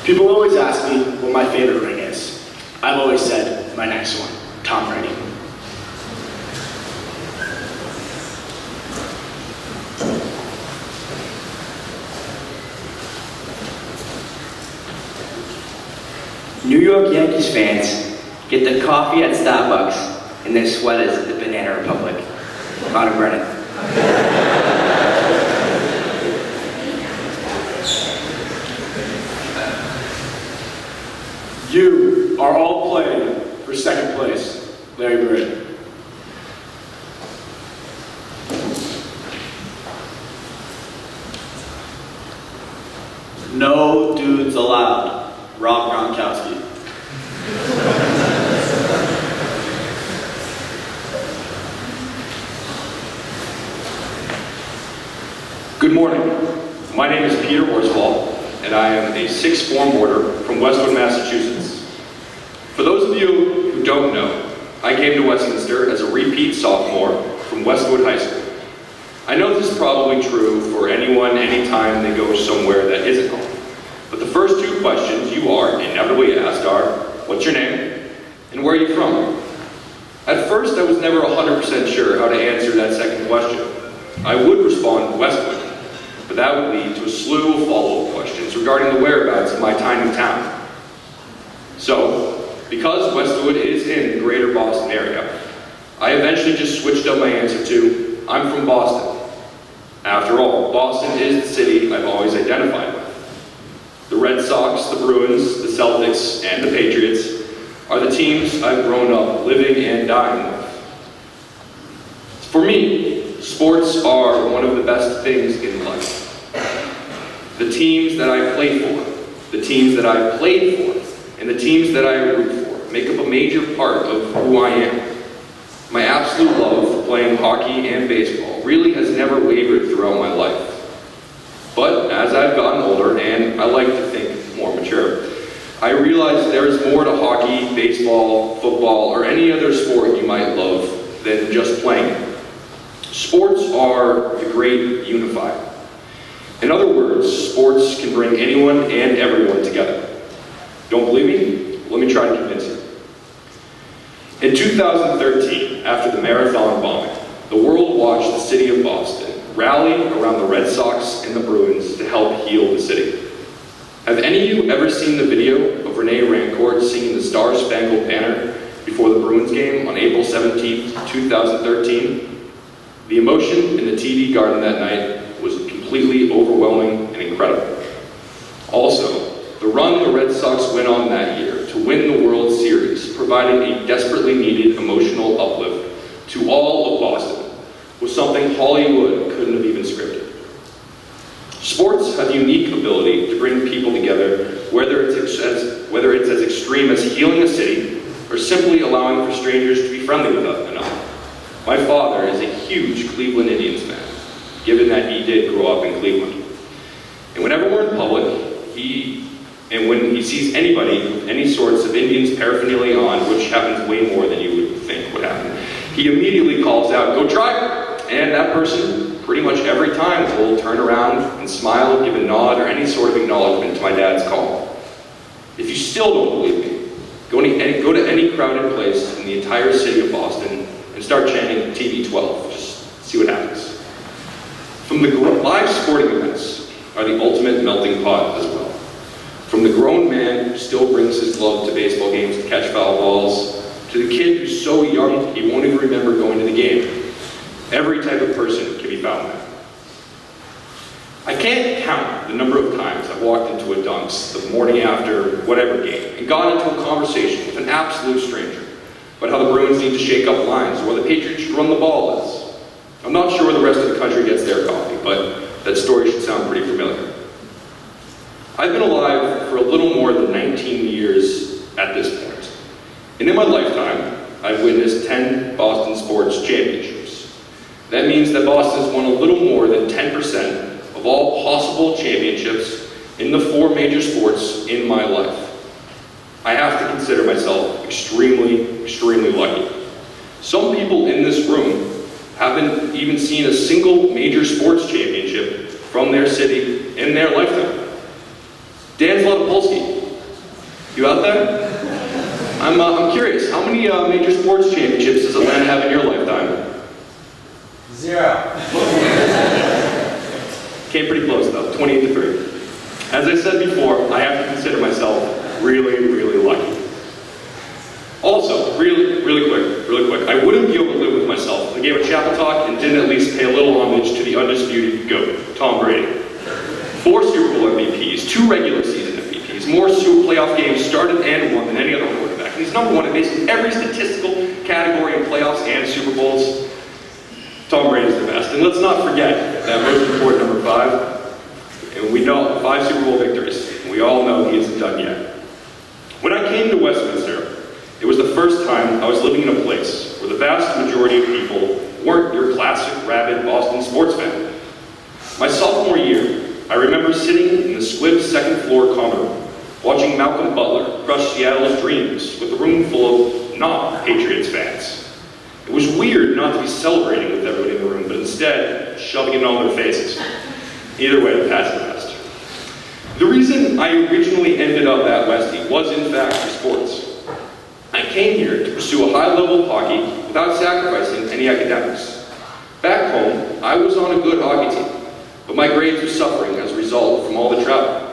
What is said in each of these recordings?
People always ask me what my favorite ring is. I've always said my next one, Tom Brady. New York Yankees fans get their coffee at Starbucks and their sweaters at the Banana Republic. Connor Brennan. You are all playing for second place, Larry Bird. No dudes allowed. Rob Gronkowski. Good morning. My name is Peter Horsfall, and I am a sixth form boarder from Westwood, Massachusetts. For those of you who don't know, I came to Westminster as a repeat sophomore from Westwood High School. I know this is probably true for anyone anytime they go somewhere that isn't home. But the first two questions you are inevitably asked are, what's your name and where are you from? At first I was never 100% sure how to answer that second question. I would respond Westwood, but that would lead to a slew of follow-up questions regarding the whereabouts of my tiny town. So, because Westwood is in the greater Boston area, I eventually just switched up my answer to, I'm from Boston. After all, Boston is the city I've always identified with. The Red Sox, the Bruins, the Celtics, and the Patriots are the teams I've grown up living and dying with. For me, sports are one of the best things in life. The teams that I play for, the teams that I played for, and the teams that I root for make up a major part of who I am. My absolute love for playing hockey and baseball really has never wavered throughout my life. But as I've gotten older, and I like to think more mature, I realize there is more to hockey, baseball, football, or any other sport you might love than just playing. Sports are the great unifier. In other words, sports can bring anyone and everyone together. Don't believe me? Let me try to convince you. In 2013, after the marathon bombing, the world watched the city of Boston rally around the Red Sox and the Bruins to help heal the city. Have any of you ever seen the video of Renee Rancourt singing the Star Spangled Banner before the Bruins game on April 17, 2013? The emotion in the TV garden that night was completely overwhelming and incredible. Also, the run the Red Sox went on that year to win the World Series provided a desperately needed emotional uplift to all of Boston, was something Hollywood couldn't have even scripted. Sports have the unique ability to bring people together, whether it's as extreme as healing a city or simply allowing for strangers to be friendly with another. My father is a huge Cleveland Indians fan, given that he did grow up in Cleveland. And whenever we're in public, when he sees anybody with any sorts of Indians paraphernalia on, which happens way more than you would think would happen, he immediately calls out, "Go Tribe!" And that person, pretty much every time, will turn around and smile, give a nod, or any sort of acknowledgement to my dad's call. If you still don't believe me, go to any crowded place in the entire city of Boston and start chanting TV12. Just see what happens. From the live sporting events are the ultimate melting pot as well. From the grown man who still brings his glove to baseball games to catch foul balls, to the kid who's so young he won't even remember going to the game. Every type of person can be found there. I can't count the number of times I've walked into a Dunks the morning after whatever game and got into a conversation with an absolute stranger about how the Bruins need to shake up lines or the Patriots should run the ball less. I'm not sure where the rest of the country gets their coffee, but that story should sound pretty familiar. I've been alive for a little more than 19 years at this point. And in my lifetime, I've witnessed 10 Boston sports championships. That means that Boston's won a little more than 10% of all possible championships in the 4 major sports in my life. I have to consider myself extremely, extremely lucky. Some people in this room haven't even seen a single major sports championship from their city in their lifetime. Dan Zlatopolsky You out there? I'm curious, how many major sports championships does Atlanta have in your lifetime? 0. Came pretty close though, 28-3. As I said before, I have to consider myself really lucky. Also, really quick, I wouldn't be able to live with myself if I gave a chapel talk and didn't at least pay a little homage to the undisputed GOAT, Tom Brady. 4 Super Bowl MVPs, 2 regular season MVPs, more Super playoff games started and won than any other quarterback. And he's number 1 in basically every statistical category in playoffs and Super Bowls. Tom Brady's the best. And let's not forget that most important number 5. And we know 5 Super Bowl victories. We all know he isn't done yet. When I came to Westminster, it was the first time I was living in a place where the vast majority of people weren't your classic rabid Boston sports fan. My sophomore year, I remember sitting in the Squibb second floor common room, watching Malcolm Butler crush Seattle's dreams with a room full of not-Patriots fans. It was weird not to be celebrating with everybody in the room, but instead shoving it on their faces. Either way, the past is the best. The reason I originally ended up at Westie was in fact for sports. I came here to pursue a high level of hockey without sacrificing any academics. Back home, I was on a good hockey team, but my grades were suffering as a result from all the travel.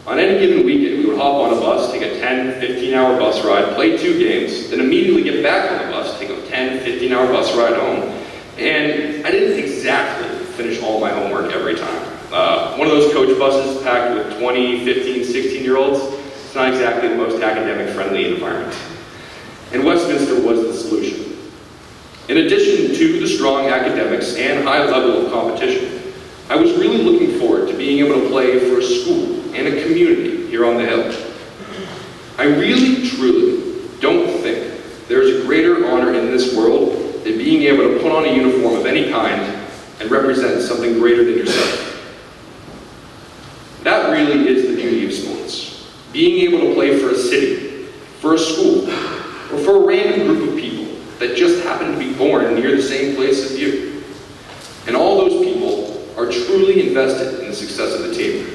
On any given weekend, we would hop on a bus, take a 10, 15-hour bus ride, play 2 games, then immediately get back on the bus, take a 10, 15-hour bus ride home, and I didn't exactly finish all my homework every time. One of those coach buses packed with 20, 15, 16-year-olds, it's not exactly the most academic-friendly environment. And Westminster was the solution. In addition to the strong academics and high level of competition, I was really looking forward to being able to play for a school and a community here on the Hill. I really, truly don't think there's a greater honor in this world than being able to put on a uniform of any kind and represent something greater than yourself. That really is the beauty of sports. Being able to play for a city, for a school, or for a random group of people that just happen to be born near the same place as you. And all those people are truly invested in the success of the team.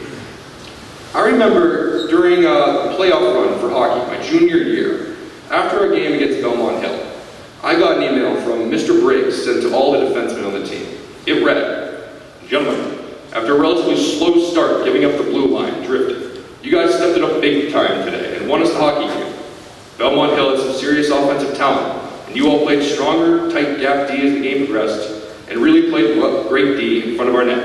I remember during a playoff run for hockey my junior year, after a game against Belmont Hill, I got an email from Mr. Briggs sent to all the defensemen on the team. It read, "Gentlemen, after a relatively slow start giving up the blue line, drifted, you guys stepped it up big time today and won us the hockey game. Belmont Hill had some serious offensive talent, and you all played stronger, tight gap D as the game progressed, and really played great D in front of our net.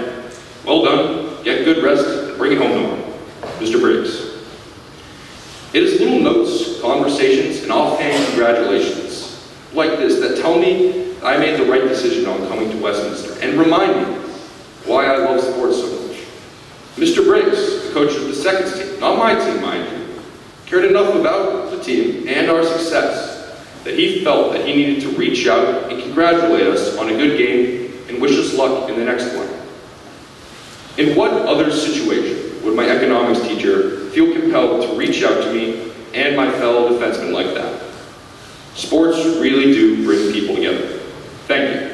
Well done, get good rest, and bring it home tomorrow. Mr. Briggs." It is little notes, conversations, and offhand congratulations like this that tell me I made the right decision on coming to Westminster, and remind me why I love sports so much. Mr. Briggs, the coach of the seconds team, not my team, mind you, cared enough about the team and our success that he felt that he needed to reach out and congratulate us on a good game and wish us luck in the next one. In what other situation would my economics teacher feel compelled to reach out to me and my fellow defensemen like that? Sports really do bring people together. Thank you.